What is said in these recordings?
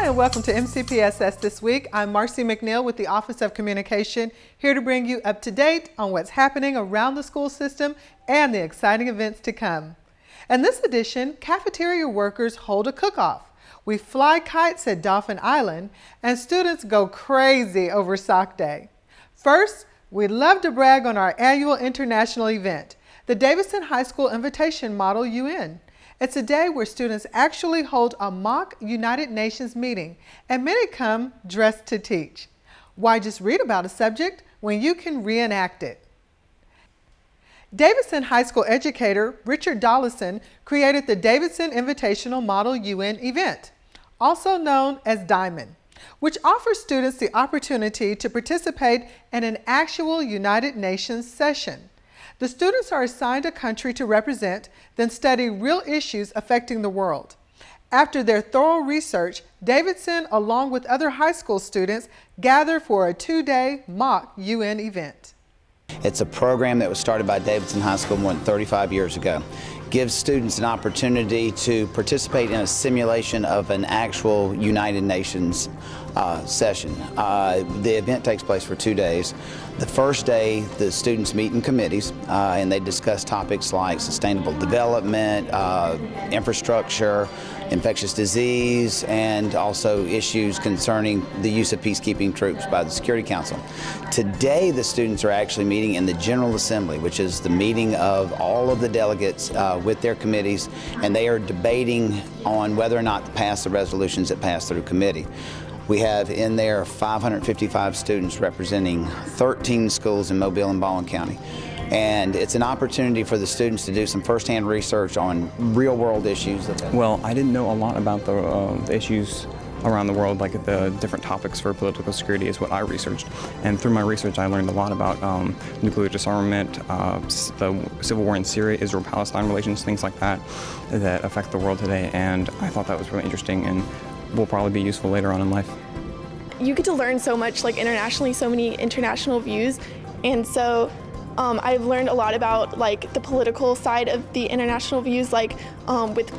Hi, and welcome to MCPSS This Week. I'm Marcy McNeil with the Office of Communication, here to bring you up to date on what's happening around the school system and the exciting events to come. In this edition, cafeteria workers hold a cook-off. We fly kites at Dauphin Island, and students go crazy over Sock Day. First, we'd love to brag on our annual international event, the Davidson High School Invitation Model UN. It's a day where students actually hold a mock United Nations meeting, and many come dressed to teach. Why just read about a subject when you can reenact it? Davidson High School educator Richard Dollison created the Davidson Invitational Model UN event, also known as Diamond, which offers students the opportunity to participate in an actual United Nations session. The students are assigned a country to represent, then study real issues affecting the world. After their thorough research, Davidson, along with other high school students, gather for a 2-day mock UN event. It's a program that was started by Davidson High School more than 35 years ago. Gives students an opportunity to participate in a simulation of an actual United Nations session. The event takes place for 2 days. The first day, the students meet in committees and they discuss topics like sustainable development, infrastructure, infectious disease, and also issues concerning the use of peacekeeping troops by the Security Council. Today, the students are actually meeting in the General Assembly, which is the meeting of all of the delegates with their committees, and they are debating on whether or not to pass the resolutions that pass through committee. We have in there 555 students representing 13 schools in Mobile and Baldwin County. And it's an opportunity for the students to do some firsthand research on real-world issues. Well, I didn't know a lot about the issues around the world, like the different topics for political security is what I researched. And through my research, I learned a lot about nuclear disarmament, the civil war in Syria, Israel-Palestine relations, things like that, that affect the world today. And I thought that was really interesting and will probably be useful later on in life. You get to learn so much, like internationally, so many international views. And so I've learned a lot about like the political side of the international views, like with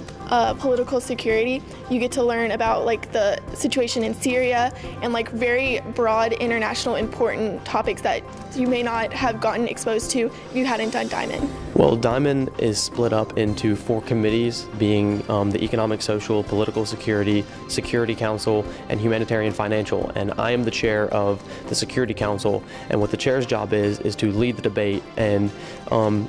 political security. You get to learn about like the situation in Syria and like very broad international important topics that you may not have gotten exposed to if you hadn't done Diamond. Well, Diamond is split up into 4 committees, being the Economic, Social, Political Security, Security Council, and Humanitarian Financial. And I am the chair of the Security Council, and what the chair's job is to lead the debate and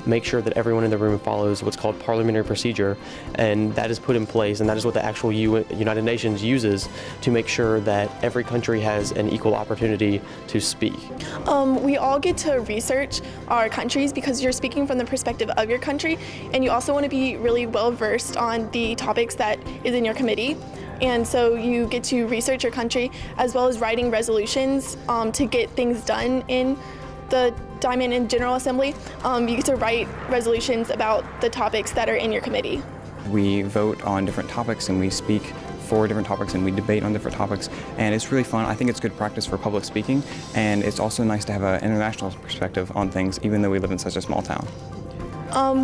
make sure that everyone in the room follows what's called parliamentary procedure, and that is put in place, and that is what the actual United Nations uses to make sure that every country has an equal opportunity to speak. We all get to research our countries because you're speaking from the perspective of your country, and you also want to be really well versed on the topics that is in your committee. And so you get to research your country as well as writing resolutions to get things done in the Diamond and General Assembly. You get to write resolutions about the topics that are in your committee. We vote on different topics and we speak for different topics and we debate on different topics, and it's really fun. I think it's good practice for public speaking, and it's also nice to have an international perspective on things even though we live in such a small town.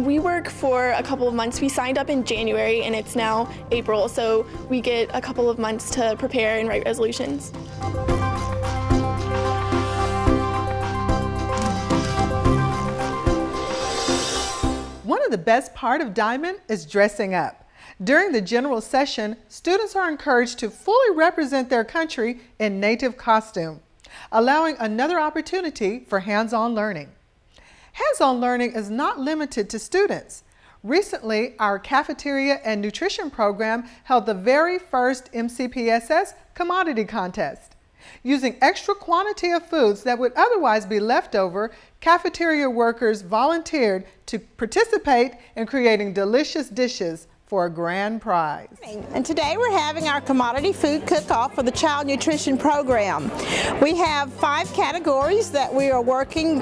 We work for a couple of months. We signed up in January and it's now April, so we get a couple of months to prepare and write resolutions. One of the best part of Diamond is dressing up. During the general session, students are encouraged to fully represent their country in native costume, allowing another opportunity for hands-on learning. Hands-on learning is not limited to students. Recently, our cafeteria and nutrition program held the very first MCPSS commodity contest. Using extra quantity of foods that would otherwise be left over, cafeteria workers volunteered to participate in creating delicious dishes for a grand prize. And today we're having our commodity food cook-off for the Child Nutrition Program. We have 5 categories that we are working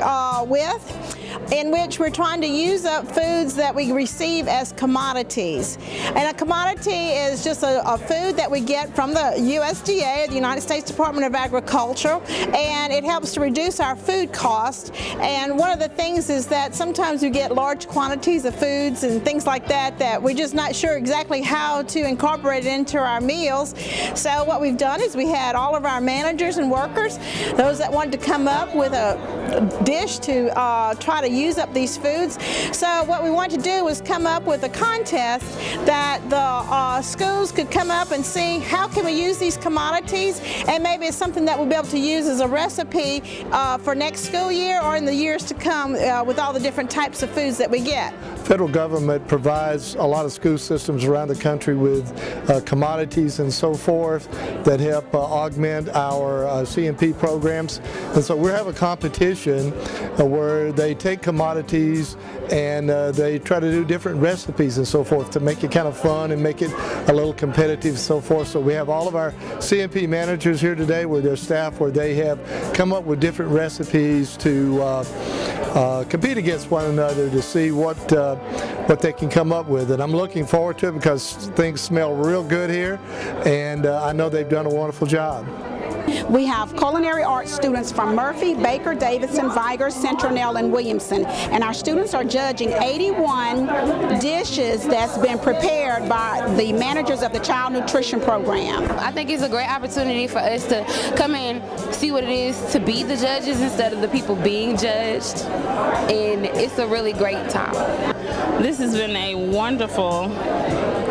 with, in which we're trying to use up foods that we receive as commodities. And a commodity is just a food that we get from the USDA, the United States Department of Agriculture, and it helps to reduce our food cost. And one of the things is that sometimes we get large quantities of foods and things like that that we're just not sure exactly how to incorporate it into our meals. So what we've done is we had all of our managers and workers, those that wanted to come up with a dish to try to use up these foods. So what we wanted to do was come up with a contest that the schools could come up and see how can we use these commodities, and maybe it's something that we'll be able to use as a recipe for next school year or in the years to come with all the different types of foods that we get. Federal government provides a lot of school systems around the country with commodities and so forth that help augment our CMP programs. And so we have a competition where they take commodities and they try to do different recipes and so forth to make it kind of fun and make it a little competitive and so forth. So we have all of our CMP managers here today with their staff where they have come up with different recipes to compete against one another to see what they can come up with. And I'm looking forward to it because things smell real good here, and I know they've done a wonderful job. We have culinary arts students from Murphy, Baker, Davidson, Vigor, Centronell, and Williamson. And our students are judging 81 dishes that's been prepared by the managers of the Child Nutrition Program. I think it's a great opportunity for us to come in, see what it is to be the judges instead of the people being judged. And it's a really great time. This has been a wonderful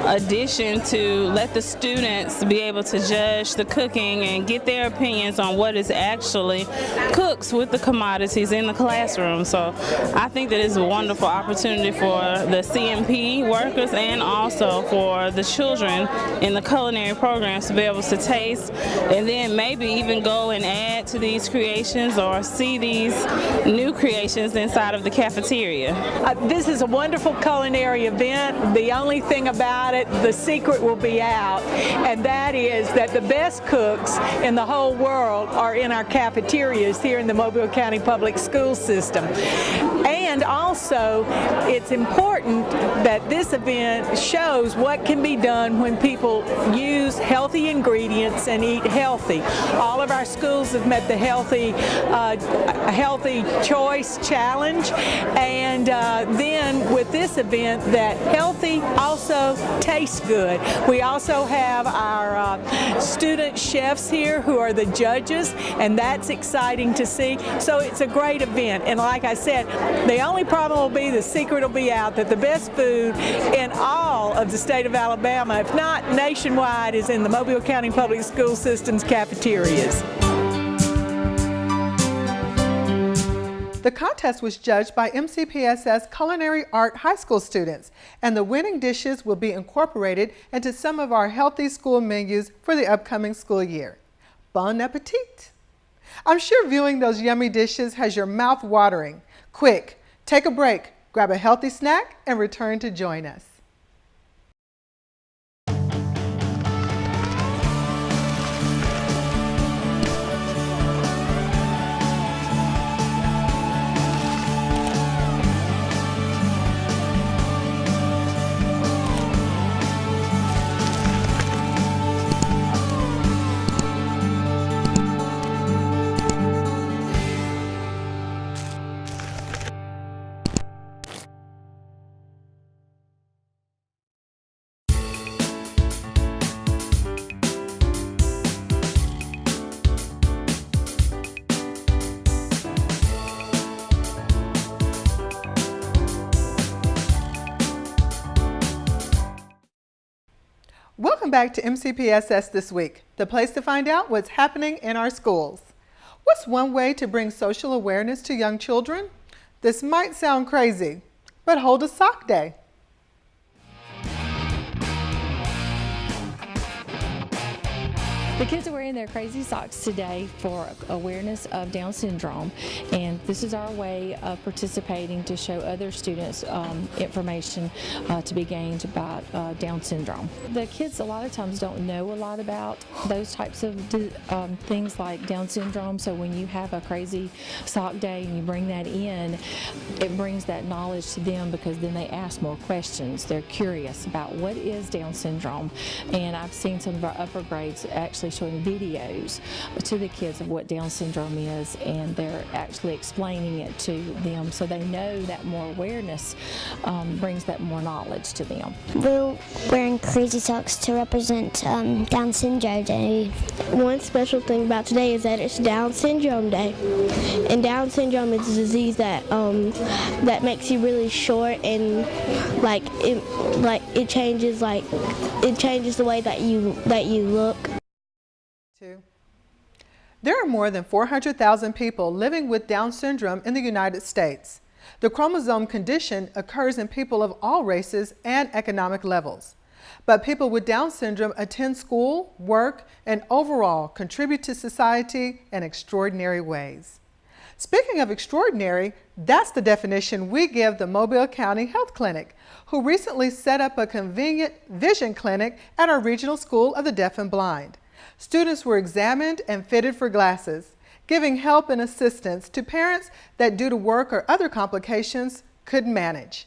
addition to let the students be able to judge the cooking and get their opinions on what is actually cooked with the commodities in the classroom. So I think that it's a wonderful opportunity for the CMP workers and also for the children in the culinary programs to be able to taste and then maybe even go and add to these creations or see these new creations inside of the cafeteria. This is a wonderful culinary event. The only thing about it, the secret will be out, and that is that the best cooks in the whole world are in our cafeterias here in the Mobile County Public School System. And also, it's important that this event shows what can be done when people use healthy ingredients and eat healthy. All of our schools have met the Healthy Choice Challenge, and then with this event, that healthy also tastes good. We also have our student chefs here who are the judges, and that's exciting to see. So it's a great event, and like I said, the only problem will be, the secret will be out, that the best food in all of the state of Alabama, if not nationwide, is in the Mobile County Public School System's cafeterias. The contest was judged by MCPSS Culinary Art High School students, and the winning dishes will be incorporated into some of our healthy school menus for the upcoming school year. Bon appetit! I'm sure viewing those yummy dishes has your mouth watering. Quick, take a break, grab a healthy snack, and return to join us. Welcome back to MCPSS This Week, the place to find out what's happening in our schools. What's one way to bring social awareness to young children? This might sound crazy, but hold a sock day. The kids are wearing their crazy socks today for awareness of Down syndrome, and this is our way of participating to show other students information to be gained about Down syndrome. The kids a lot of times don't know a lot about those types of things like Down syndrome, so when you have a crazy sock day and you bring that in, it brings that knowledge to them because then they ask more questions. They're curious about what is Down syndrome, and I've seen some of our upper grades actually actually showing videos to the kids of what Down syndrome is, and they're actually explaining it to them so they know that more awareness brings that more knowledge to them. We're wearing crazy socks to represent Down Syndrome Day. One special thing about today is that it's Down Syndrome Day, and Down syndrome is a disease that that makes you really short, and it changes the way that you look. There are more than 400,000 people living with Down syndrome in the United States. The chromosome condition occurs in people of all races and economic levels. But people with Down syndrome attend school, work, and overall contribute to society in extraordinary ways. Speaking of extraordinary, that's the definition we give the Mobile County Health Clinic, who recently set up a convenient vision clinic at our regional school of the deaf and blind. Students were examined and fitted for glasses, giving help and assistance to parents that due to work or other complications couldn't manage.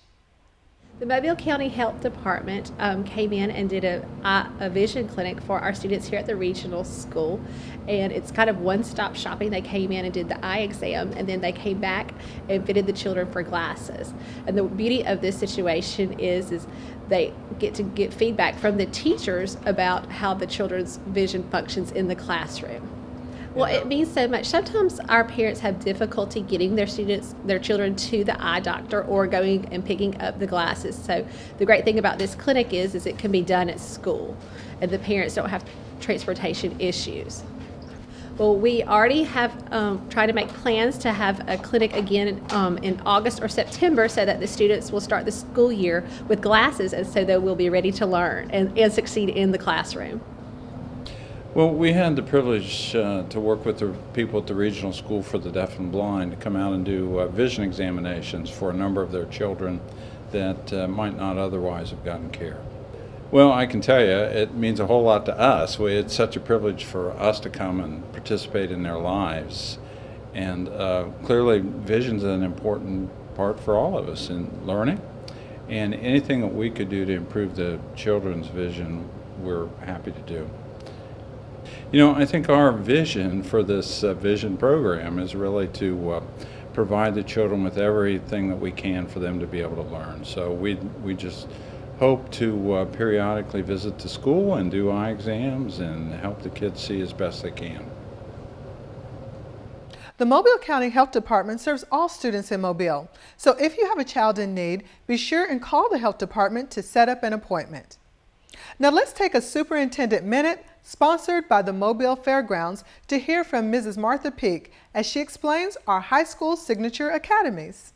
The Mobile County Health Department came in and did a vision clinic for our students here at the regional school, and it's kind of one-stop shopping. They came in and did the eye exam, and then they came back and fitted the children for glasses. And the beauty of this situation is they get to get feedback from the teachers about how the children's vision functions in the classroom. Well, it means so much. Sometimes our parents have difficulty getting their children to the eye doctor or going and picking up the glasses. So the great thing about this clinic is it can be done at school, and the parents don't have transportation issues. Well, we already have tried to make plans to have a clinic again in August or September so that the students will start the school year with glasses, and so they will be ready to learn and succeed in the classroom. Well, we had the privilege to work with the people at the Regional School for the Deaf and Blind to come out and do vision examinations for a number of their children that might not otherwise have gotten care. Well, I can tell you, it means a whole lot to us. It's such a privilege for us to come and participate in their lives. And clearly, vision's an important part for all of us in learning. And anything that we could do to improve the children's vision, we're happy to do. You know, I think our vision for this vision program is really to provide the children with everything that we can for them to be able to learn. So we just hope to periodically visit the school and do eye exams and help the kids see as best they can. The Mobile County Health Department serves all students in Mobile. So if you have a child in need, be sure and call the health department to set up an appointment. Now let's take a Superintendent Minute sponsored by the Mobile Fairgrounds to hear from Mrs. Martha Peak as she explains our high school signature academies.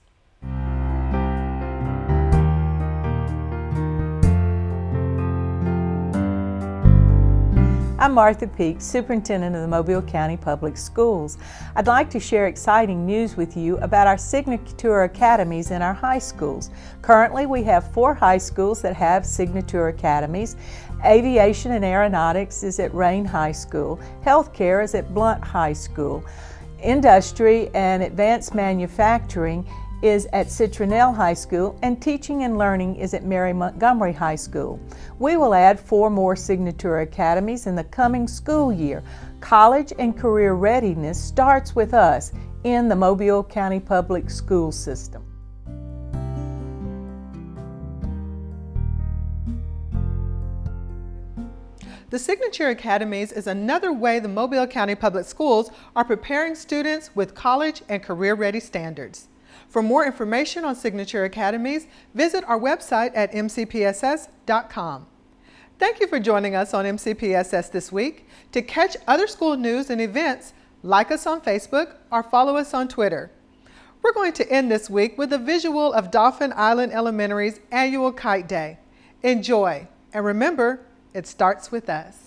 I'm Martha Peak, Superintendent of the Mobile County Public Schools. I'd like to share exciting news with you about our Signature Academies in our high schools. Currently, we have 4 high schools that have Signature Academies. Aviation and Aeronautics is at Rain High School. Healthcare is at Blunt High School. Industry and Advanced Manufacturing is at Citronelle High School, and Teaching and Learning is at Mary Montgomery High School. We will add 4 more Signature Academies in the coming school year. College and career readiness starts with us in the Mobile County Public School System. The Signature Academies is another way the Mobile County Public Schools are preparing students with college and career-ready standards. For more information on Signature Academies, visit our website at mcpss.com. Thank you for joining us on MCPSS this week. To catch other school news and events, like us on Facebook or follow us on Twitter. We're going to end this week with a visual of Dauphin Island Elementary's annual Kite Day. Enjoy, and remember, it starts with us.